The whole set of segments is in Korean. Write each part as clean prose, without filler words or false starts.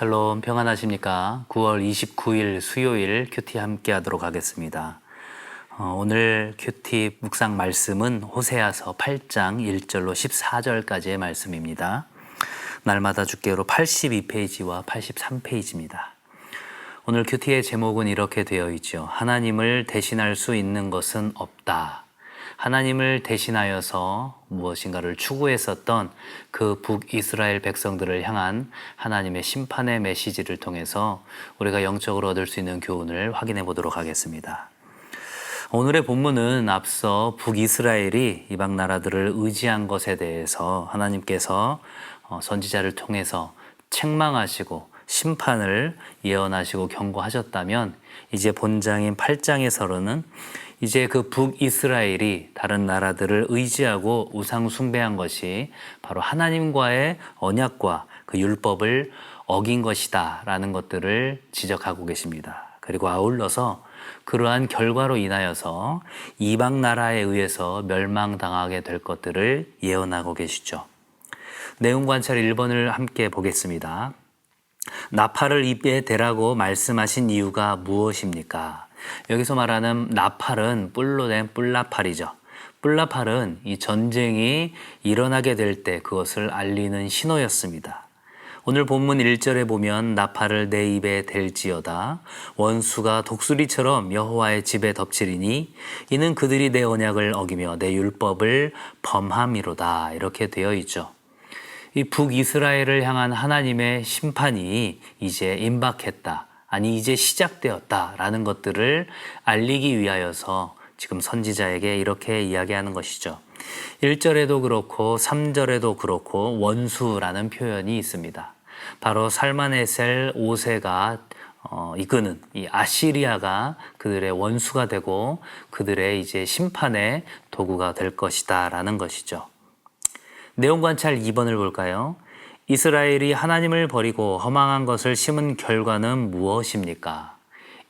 샬롬 평안하십니까? 9월 29일 수요일 큐티 함께 하도록 하겠습니다. 오늘 큐티 묵상 말씀은 호세아서 8장 1절로 14절까지의 말씀입니다. 날마다 주께로 82페이지와 83페이지입니다. 오늘 큐티의 제목은 이렇게 되어 있죠. 하나님을 대신할 수 있는 것은 없다. 하나님을 대신하여서 무엇인가를 추구했었던 그 북이스라엘 백성들을 향한 하나님의 심판의 메시지를 통해서 우리가 영적으로 얻을 수 있는 교훈을 확인해 보도록 하겠습니다. 오늘의 본문은 앞서 북이스라엘이 이방 나라들을 의지한 것에 대해서 하나님께서 선지자를 통해서 책망하시고 심판을 예언하시고 경고하셨다면, 이제 본장인 8장에서는 이제 그 북이스라엘이 다른 나라들을 의지하고 우상 숭배한 것이 바로 하나님과의 언약과 그 율법을 어긴 것이다 라는 것들을 지적하고 계십니다. 그리고 아울러서 그러한 결과로 인하여서 이방 나라에 의해서 멸망당하게 될 것들을 예언하고 계시죠. 내용 관찰 1번을 함께 보겠습니다. 나팔을 입에 대라고 말씀하신 이유가 무엇입니까? 여기서 말하는 나팔은 뿔로 된 뿔나팔이죠. 뿔나팔은 이 전쟁이 일어나게 될 때 그것을 알리는 신호였습니다. 오늘 본문 1절에 보면 나팔을 내 입에 댈지어다 원수가 독수리처럼 여호와의 집에 덮치리니 이는 그들이 내 언약을 어기며 내 율법을 범함이로다, 이렇게 되어 있죠. 이 북이스라엘을 향한 하나님의 심판이 이제 임박했다, 아니 이제 시작되었다라는 것들을 알리기 위하여서 지금 선지자에게 이렇게 이야기하는 것이죠. 1절에도 그렇고 3절에도 그렇고 원수라는 표현이 있습니다. 바로 살마네셀 5세가 이끄는 이 아시리아가 그들의 원수가 되고 그들의 이제 심판의 도구가 될 것이다 라는 것이죠. 내용 관찰 2번을 볼까요? 이스라엘이 하나님을 버리고 허망한 것을 심은 결과는 무엇입니까?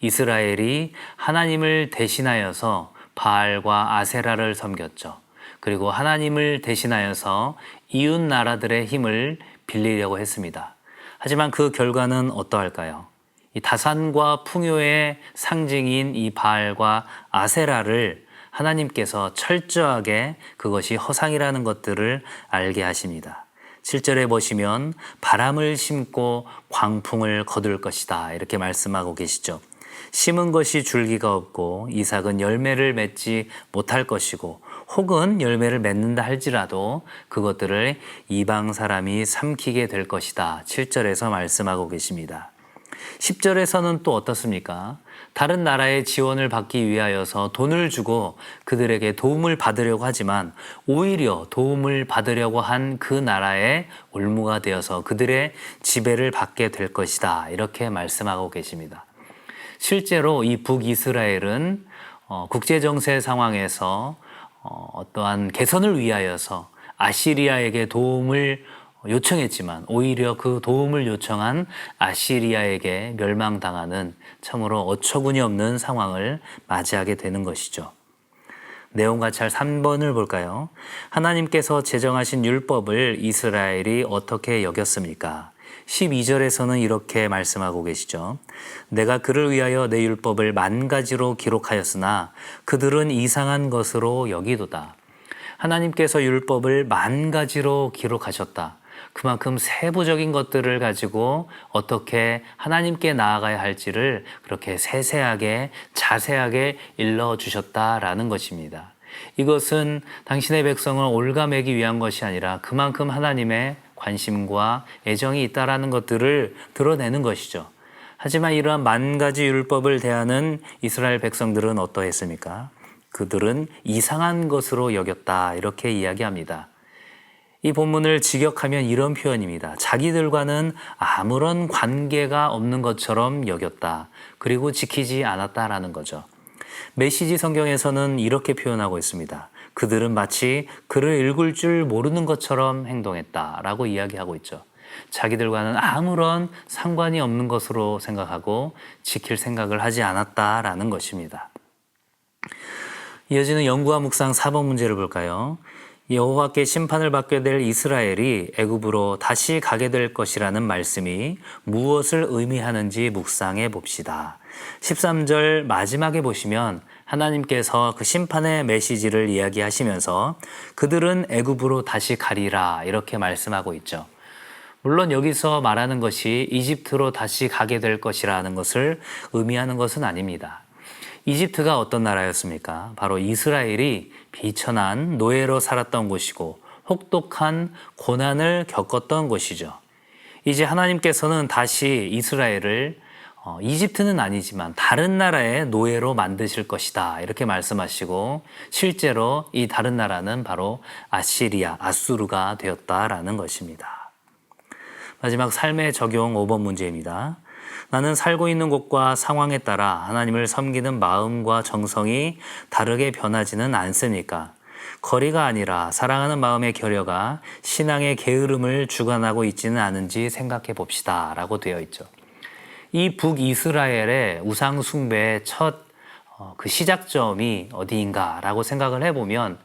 이스라엘이 하나님을 대신하여서 바알과 아세라를 섬겼죠. 그리고 하나님을 대신하여서 이웃 나라들의 힘을 빌리려고 했습니다. 하지만 그 결과는 어떠할까요? 이 다산과 풍요의 상징인 이 바알과 아세라를 하나님께서 철저하게 그것이 허상이라는 것들을 알게 하십니다. 7절에 보시면 바람을 심고 광풍을 거둘 것이다, 이렇게 말씀하고 계시죠. 심은 것이 줄기가 없고 이삭은 열매를 맺지 못할 것이고 혹은 열매를 맺는다 할지라도 그것들을 이방 사람이 삼키게 될 것이다, 7절에서 말씀하고 계십니다. 10절에서는 또 어떻습니까? 다른 나라의 지원을 받기 위하여서 돈을 주고 그들에게 도움을 받으려고 하지만 오히려 도움을 받으려고 한 그 나라의 올무가 되어서 그들의 지배를 받게 될 것이다, 이렇게 말씀하고 계십니다. 실제로 이 북이스라엘은 국제정세 상황에서 어떠한 개선을 위하여서 아시리아에게 도움을 요청했지만 오히려 그 도움을 요청한 아시리아에게 멸망당하는 참으로 어처구니 없는 상황을 맞이하게 되는 것이죠. 내용 관찰 3번을 볼까요? 하나님께서 제정하신 율법을 이스라엘이 어떻게 여겼습니까? 12절에서는 이렇게 말씀하고 계시죠. 내가 그를 위하여 내 율법을 10,000가지로 기록하였으나 그들은 이상한 것으로 여기도다. 하나님께서 율법을 10,000가지로 기록하셨다. 그만큼 세부적인 것들을 가지고 어떻게 하나님께 나아가야 할지를 그렇게 세세하게 자세하게 일러주셨다라는 것입니다. 이것은 당신의 백성을 올가매기 위한 것이 아니라 그만큼 하나님의 관심과 애정이 있다라는 것들을 드러내는 것이죠. 하지만 이러한 10,000가지 율법을 대하는 이스라엘 백성들은 어떠했습니까? 그들은 이상한 것으로 여겼다, 이렇게 이야기합니다. 이 본문을 직역하면 이런 표현입니다. 자기들과는 아무런 관계가 없는 것처럼 여겼다. 그리고 지키지 않았다라는 거죠. 메시지 성경에서는 이렇게 표현하고 있습니다. 그들은 마치 글을 읽을 줄 모르는 것처럼 행동했다라고 이야기하고 있죠. 자기들과는 아무런 상관이 없는 것으로 생각하고 지킬 생각을 하지 않았다라는 것입니다. 이어지는 연구와 묵상 4번 문제를 볼까요? 여호와께 심판을 받게 될 이스라엘이 애굽으로 다시 가게 될 것이라는 말씀이 무엇을 의미하는지 묵상해 봅시다. 13절 마지막에 보시면 하나님께서 그 심판의 메시지를 이야기하시면서 그들은 애굽으로 다시 가리라 이렇게 말씀하고 있죠. 물론 여기서 말하는 것이 이집트로 다시 가게 될 것이라는 것을 의미하는 것은 아닙니다. 이집트가 어떤 나라였습니까? 바로 이스라엘이 비천한 노예로 살았던 곳이고 혹독한 고난을 겪었던 곳이죠. 이제 하나님께서는 다시 이스라엘을 이집트는 아니지만 다른 나라의 노예로 만드실 것이다 이렇게 말씀하시고 실제로 이 다른 나라는 바로 아시리아, 아수르가 되었다라는 것입니다. 마지막 삶의 적용 5번 문제입니다. 나는 살고 있는 곳과 상황에 따라 하나님을 섬기는 마음과 정성이 다르게 변하지는 않습니까? 거리가 아니라 사랑하는 마음의 결여가 신앙의 게으름을 주관하고 있지는 않은지 생각해 봅시다 라고 되어 있죠. 이 북이스라엘의 우상 숭배의 첫 그 시작점이 어디인가 라고 생각을 해보면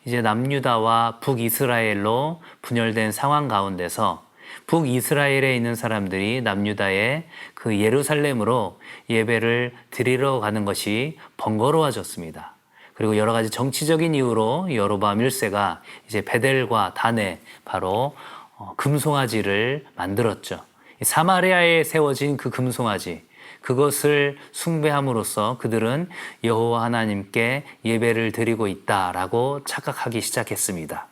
이제 남유다와 북이스라엘로 분열된 상황 가운데서 북이스라엘에 있는 사람들이 남유다의 그 예루살렘으로 예배를 드리러 가는 것이 번거로워졌습니다. 그리고 여러 가지 정치적인 이유로 여로보암 1세가 이제 베델과 단에 바로 금송아지를 만들었죠. 사마리아에 세워진 그 금송아지, 그것을 숭배함으로써 그들은 여호와 하나님께 예배를 드리고 있다라고 착각하기 시작했습니다.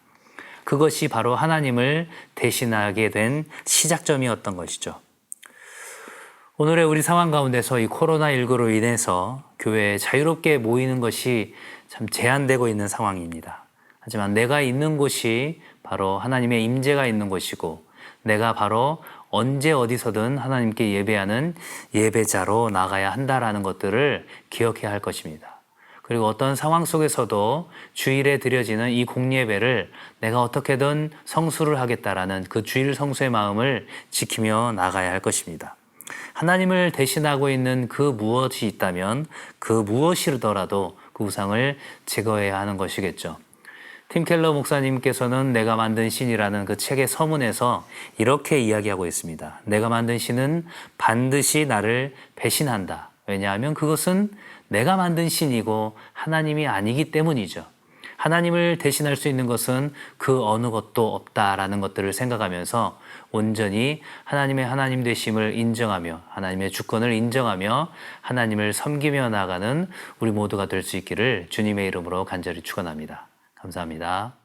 그것이 바로 하나님을 대신하게 된 시작점이었던 것이죠. 오늘의 우리 상황 가운데서 이 코로나19로 인해서 교회에 자유롭게 모이는 것이 참 제한되고 있는 상황입니다. 하지만 내가 있는 곳이 바로 하나님의 임재가 있는 곳이고 내가 바로 언제 어디서든 하나님께 예배하는 예배자로 나가야 한다라는 것들을 기억해야 할 것입니다. 그리고 어떤 상황 속에서도 주일에 드려지는 이 공예배를 내가 어떻게든 성수를 하겠다라는 그 주일 성수의 마음을 지키며 나가야 할 것입니다. 하나님을 대신하고 있는 그 무엇이 있다면 그 무엇이더라도 그 우상을 제거해야 하는 것이겠죠. 팀 켈러 목사님께서는 내가 만든 신이라는 그 책의 서문에서 이렇게 이야기하고 있습니다. 내가 만든 신은 반드시 나를 배신한다. 왜냐하면 그것은 내가 만든 신이고 하나님이 아니기 때문이죠. 하나님을 대신할 수 있는 것은 그 어느 것도 없다라는 것들을 생각하면서 온전히 하나님의 하나님 되심을 인정하며 하나님의 주권을 인정하며 하나님을 섬기며 나가는 우리 모두가 될 수 있기를 주님의 이름으로 간절히 축원합니다. 감사합니다.